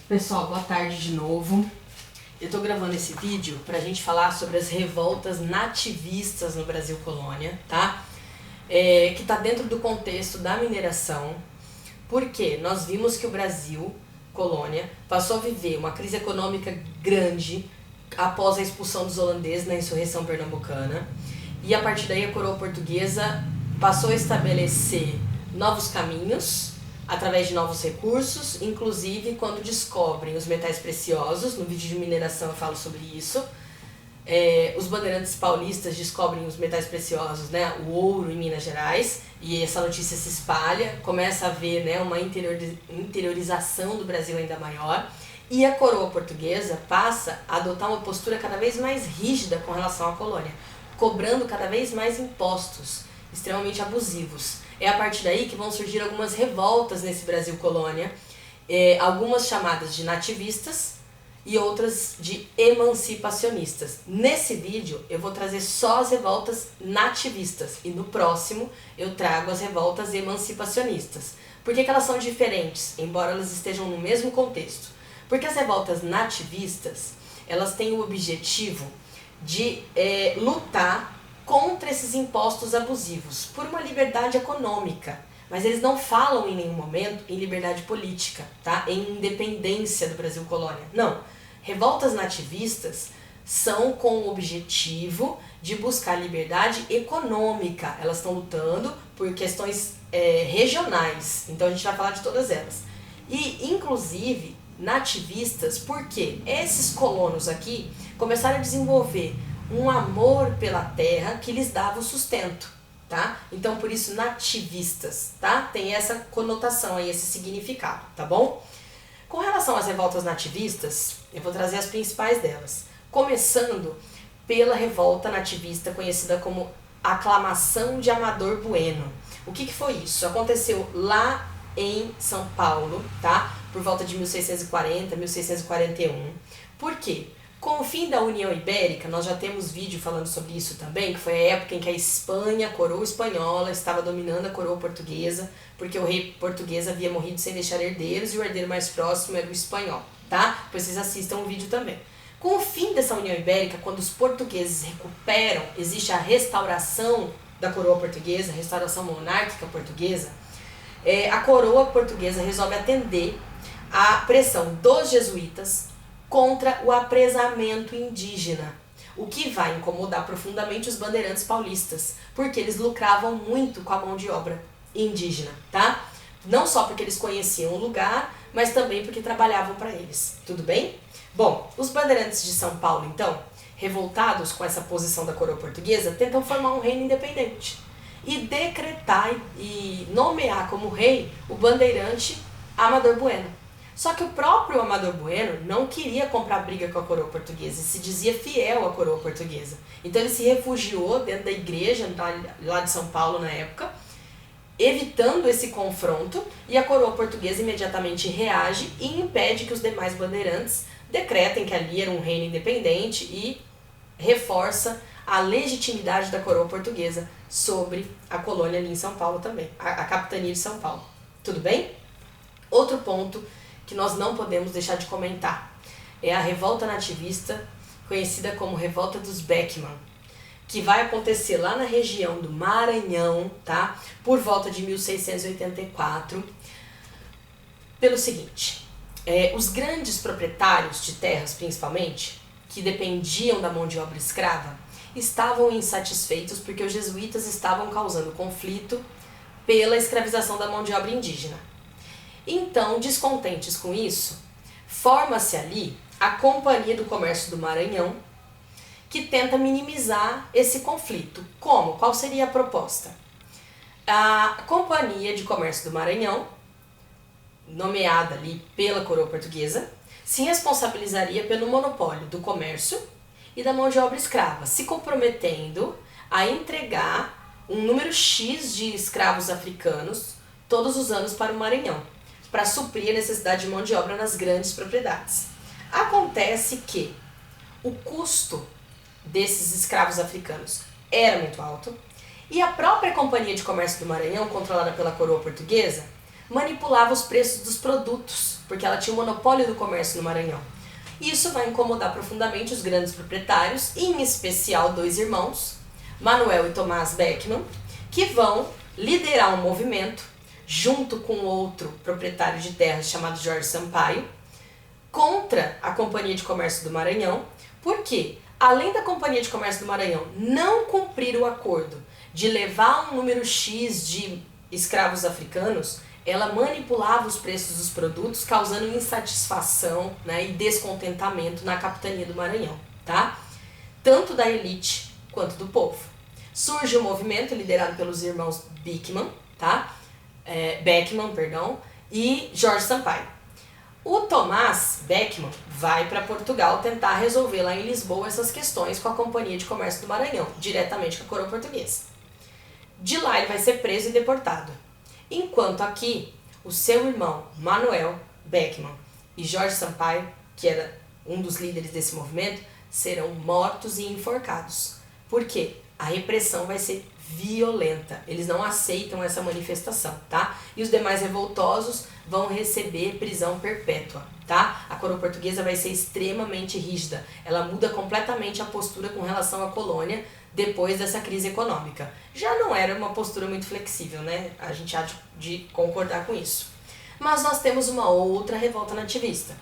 Pessoal, boa tarde de novo. Eu tô gravando esse vídeo pra gente falar sobre as revoltas nativistas no Brasil Colônia, tá? Que tá dentro do contexto da mineração, porque nós vimos que o Brasil Colônia passou a viver uma crise econômica grande após a expulsão dos holandeses na insurreição pernambucana, e a partir daí a coroa portuguesa passou a estabelecer novos caminhos através de novos recursos, inclusive quando descobrem os metais preciosos. No vídeo de mineração eu falo sobre isso. Os bandeirantes paulistas descobrem os metais preciosos, né, o ouro em Minas Gerais, e essa notícia se espalha, começa a haver, né, uma interiorização do Brasil ainda maior, e a coroa portuguesa passa a adotar uma postura cada vez mais rígida com relação à colônia, cobrando cada vez mais impostos extremamente abusivos. É a partir daí que vão surgir algumas revoltas nesse Brasil Colônia, algumas chamadas de nativistas e outras de emancipacionistas. Nesse vídeo eu vou trazer só as revoltas nativistas e no próximo eu trago as revoltas emancipacionistas. Por que elas são diferentes, embora elas estejam no mesmo contexto? Porque as revoltas nativistas, elas têm o objetivo de lutar contra esses impostos abusivos, por uma liberdade econômica, mas eles não falam em nenhum momento em liberdade política, tá? Em independência do Brasil Colônia. Não. Revoltas nativistas são com o objetivo de buscar liberdade econômica. Elas estão lutando por questões regionais, então a gente vai falar de todas elas. E, inclusive, nativistas, porque esses colonos aqui começaram a desenvolver um amor pela terra que lhes dava o sustento, tá? Então, por isso, nativistas, tá? Tem essa conotação aí, esse significado, tá bom? Com relação às revoltas nativistas, eu vou trazer as principais delas. Começando pela revolta nativista conhecida como Aclamação de Amador Bueno. O que foi isso? Aconteceu lá em São Paulo, tá? Por volta de 1640, 1641. Por quê? Com o fim da União Ibérica, nós já temos vídeo falando sobre isso também, que foi a época em que a Espanha, a coroa espanhola, estava dominando a coroa portuguesa, porque o rei português havia morrido sem deixar herdeiros e o herdeiro mais próximo era o espanhol, tá? Depois vocês assistam o vídeo também. Com o fim dessa União Ibérica, quando os portugueses recuperam, existe a restauração da coroa portuguesa, a restauração monárquica portuguesa, a coroa portuguesa resolve atender à pressão dos jesuítas contra o apresamento indígena, o que vai incomodar profundamente os bandeirantes paulistas, porque eles lucravam muito com a mão de obra indígena, tá? Não só porque eles conheciam o lugar, mas também porque trabalhavam para eles, tudo bem? Bom, os bandeirantes de São Paulo, então, revoltados com essa posição da coroa portuguesa, tentam formar um reino independente e decretar e nomear como rei o bandeirante Amador Bueno. Só que o próprio Amador Bueno não queria comprar briga com a coroa portuguesa e se dizia fiel à coroa portuguesa. Então ele se refugiou dentro da igreja lá de São Paulo na época, evitando esse confronto, e a coroa portuguesa imediatamente reage e impede que os demais bandeirantes decretem que ali era um reino independente e reforça a legitimidade da coroa portuguesa sobre a colônia ali em São Paulo também, a capitania de São Paulo. Tudo bem? Outro ponto que nós não podemos deixar de comentar é a revolta nativista, conhecida como Revolta dos Beckman, que vai acontecer lá na região do Maranhão, tá? Por volta de 1684, pelo seguinte: os grandes proprietários de terras, principalmente, que dependiam da mão de obra escrava, estavam insatisfeitos porque os jesuítas estavam causando conflito pela escravização da mão de obra indígena. Então, descontentes com isso, forma-se ali a Companhia do Comércio do Maranhão, que tenta minimizar esse conflito. Como? Qual seria a proposta? A Companhia de Comércio do Maranhão, nomeada ali pela coroa portuguesa, se responsabilizaria pelo monopólio do comércio e da mão de obra escrava, se comprometendo a entregar um número X de escravos africanos todos os anos para o Maranhão, para suprir a necessidade de mão de obra nas grandes propriedades. Acontece que o custo desses escravos africanos era muito alto e a própria Companhia de Comércio do Maranhão, controlada pela coroa portuguesa, manipulava os preços dos produtos, porque ela tinha o monopólio do comércio no Maranhão. Isso vai incomodar profundamente os grandes proprietários, em especial dois irmãos, Manuel e Tomás Beckmann, que vão liderar um movimento, junto com outro proprietário de terras chamado Jorge Sampaio, contra a Companhia de Comércio do Maranhão, porque, além da Companhia de Comércio do Maranhão não cumprir o acordo de levar um número X de escravos africanos, ela manipulava os preços dos produtos, causando insatisfação, né, e descontentamento na capitania do Maranhão, tá? Tanto da elite quanto do povo. Surge um movimento liderado pelos irmãos Beckmann, tá? Beckmann, e Jorge Sampaio. O Tomás Beckmann vai para Portugal tentar resolver lá em Lisboa essas questões com a Companhia de Comércio do Maranhão, diretamente com a coroa portuguesa. De lá ele vai ser preso e deportado. Enquanto aqui, o seu irmão Manuel Beckmann e Jorge Sampaio, que era um dos líderes desse movimento, serão mortos e enforcados. Por quê? A repressão vai ser violenta. Eles não aceitam essa manifestação, tá? E os demais revoltosos vão receber prisão perpétua, tá? A coroa portuguesa vai ser extremamente rígida. Ela muda completamente a postura com relação à colônia depois dessa crise econômica. Já não era uma postura muito flexível, né? A gente há de concordar com isso. Mas nós temos uma outra revolta nativista,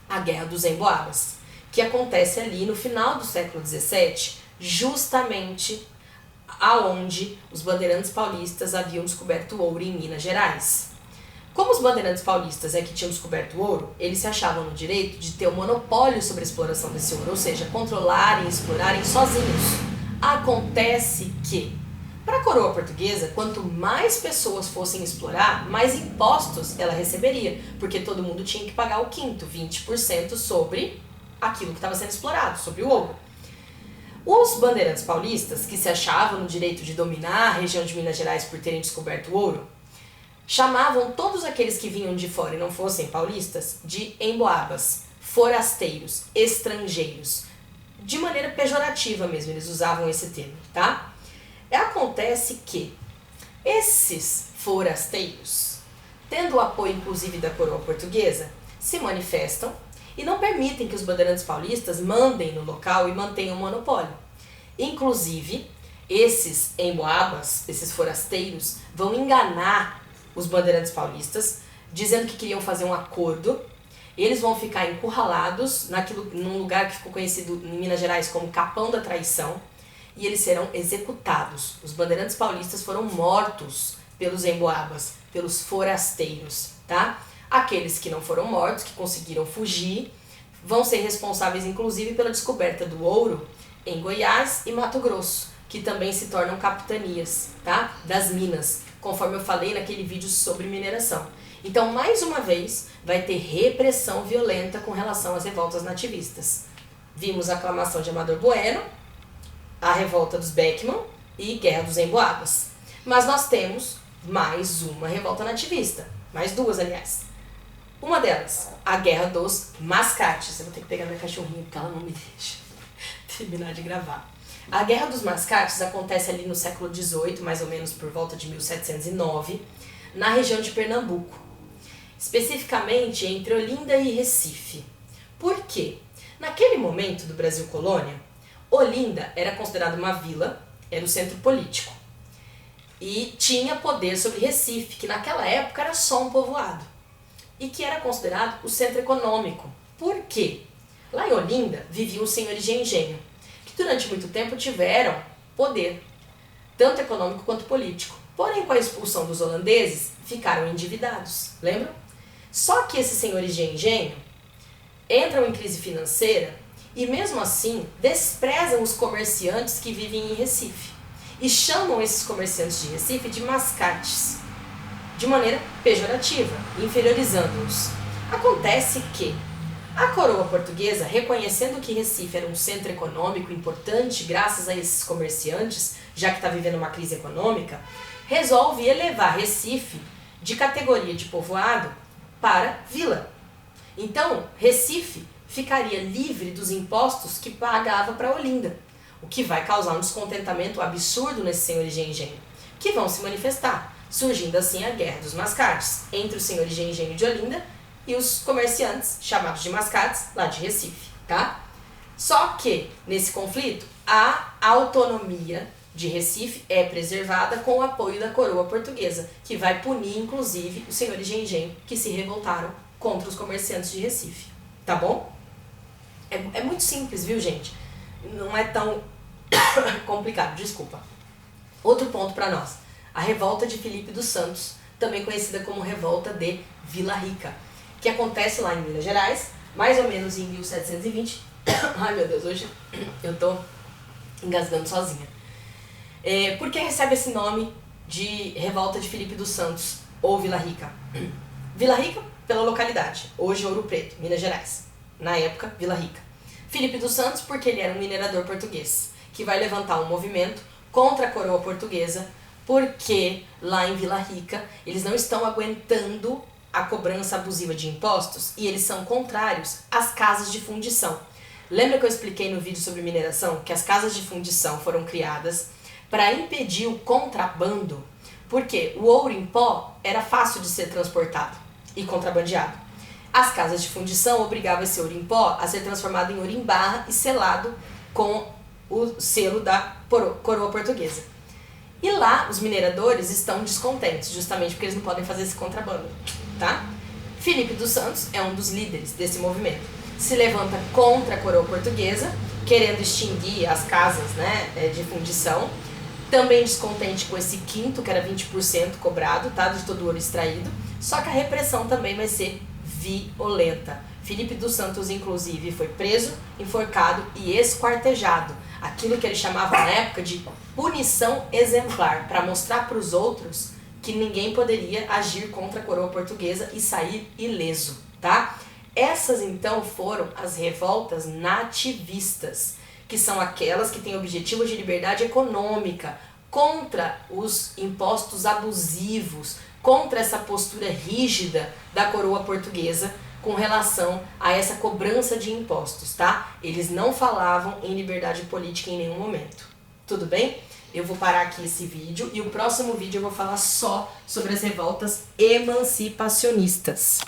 a Guerra dos Emboabas, que acontece ali no final do século XVII, justamente aonde os bandeirantes paulistas haviam descoberto ouro em Minas Gerais. Como os bandeirantes paulistas é que tinham descoberto ouro, eles se achavam no direito de ter o monopólio sobre a exploração desse ouro, ou seja, controlarem e explorarem sozinhos. Acontece que, para a coroa portuguesa, quanto mais pessoas fossem explorar, mais impostos ela receberia, porque todo mundo tinha que pagar o quinto, 20% sobre aquilo que estava sendo explorado, sobre o ouro. Os bandeirantes paulistas, que se achavam no direito de dominar a região de Minas Gerais por terem descoberto o ouro, chamavam todos aqueles que vinham de fora e não fossem paulistas de emboabas, forasteiros, estrangeiros. De maneira pejorativa mesmo, eles usavam esse termo, tá? Acontece que esses forasteiros, tendo o apoio inclusive da coroa portuguesa, se manifestam e não permitem que os bandeirantes paulistas mandem no local e mantenham o monopólio. Inclusive, esses emboabas, esses forasteiros, vão enganar os bandeirantes paulistas, dizendo que queriam fazer um acordo. Eles vão ficar encurralados num lugar que ficou conhecido em Minas Gerais como Capão da Traição, e eles serão executados. Os bandeirantes paulistas foram mortos pelos emboabas, pelos forasteiros, tá? Aqueles que não foram mortos, que conseguiram fugir, vão ser responsáveis inclusive pela descoberta do ouro em Goiás e Mato Grosso, que também se tornam capitanias, tá? Das minas, conforme eu falei naquele vídeo sobre mineração. Então, mais uma vez, vai ter repressão violenta com relação às revoltas nativistas. Vimos a aclamação de Amador Bueno, a revolta dos Beckmann e Guerra dos Emboabas. Mas nós temos mais uma revolta nativista, mais duas, aliás. Uma delas, a Guerra dos Mascates. Eu vou ter que pegar minha cachorrinha porque ela não me deixa terminar de gravar. A Guerra dos Mascates acontece ali no século XVIII, mais ou menos por volta de 1709, na região de Pernambuco, especificamente entre Olinda e Recife. Por quê? Naquele momento do Brasil colônia, Olinda era considerada uma vila, era o centro político, e tinha poder sobre Recife, que naquela época era só um povoado, e que era considerado o centro econômico. Por quê? Lá em Olinda viviam os senhores de engenho, que durante muito tempo tiveram poder, tanto econômico quanto político. Porém, com a expulsão dos holandeses, ficaram endividados, lembram? Só que esses senhores de engenho entram em crise financeira e, mesmo assim, desprezam os comerciantes que vivem em Recife e chamam esses comerciantes de Recife de mascates, de maneira pejorativa, inferiorizando-os. Acontece que a coroa portuguesa, reconhecendo que Recife era um centro econômico importante graças a esses comerciantes, já que está vivendo uma crise econômica, resolve elevar Recife de categoria de povoado para vila. Então, Recife ficaria livre dos impostos que pagava para Olinda, o que vai causar um descontentamento absurdo nesses senhores de engenho, que vão se manifestar, surgindo assim a Guerra dos Mascates, entre os senhores de engenho de Olinda e os comerciantes, chamados de mascates, lá de Recife, tá? Só que, nesse conflito, a autonomia de Recife é preservada com o apoio da coroa portuguesa, que vai punir, inclusive, os senhores de engenho que se revoltaram contra os comerciantes de Recife, tá bom? É muito simples, viu, gente? Não é tão complicado, desculpa. Outro ponto para nós, a revolta de Filipe dos Santos, também conhecida como revolta de Vila Rica, que acontece lá em Minas Gerais, mais ou menos em 1720. Ai meu Deus, hoje eu tô engasgando sozinha. Por que recebe esse nome de revolta de Filipe dos Santos ou Vila Rica? Vila Rica, pela localidade, hoje Ouro Preto, Minas Gerais. Na época, Vila Rica. Filipe dos Santos, porque ele era um minerador português, que vai levantar um movimento contra a coroa portuguesa, porque lá em Vila Rica eles não estão aguentando a cobrança abusiva de impostos e eles são contrários às casas de fundição. Lembra que eu expliquei no vídeo sobre mineração que as casas de fundição foram criadas para impedir o contrabando? Porque o ouro em pó era fácil de ser transportado e contrabandeado. As casas de fundição obrigavam esse ouro em pó a ser transformado em ouro em barra e selado com o selo da coroa portuguesa. E lá os mineradores estão descontentes, justamente porque eles não podem fazer esse contrabando, tá? Filipe dos Santos é um dos líderes desse movimento. Se levanta contra a coroa portuguesa, querendo extinguir as casas, né, de fundição. Também descontente com esse quinto, que era 20% cobrado, tá, de todo o ouro extraído. Só que a repressão também vai ser violenta. Filipe dos Santos, inclusive, foi preso, enforcado e esquartejado. Aquilo que ele chamava na época de punição exemplar, para mostrar para os outros que ninguém poderia agir contra a coroa portuguesa e sair ileso, tá? Essas, então, foram as revoltas nativistas, que são aquelas que têm objetivo de liberdade econômica, contra os impostos abusivos, contra essa postura rígida da coroa portuguesa com relação a essa cobrança de impostos, tá? Eles não falavam em liberdade política em nenhum momento. Tudo bem? Eu vou parar aqui esse vídeo e o próximo vídeo eu vou falar só sobre as revoltas emancipacionistas.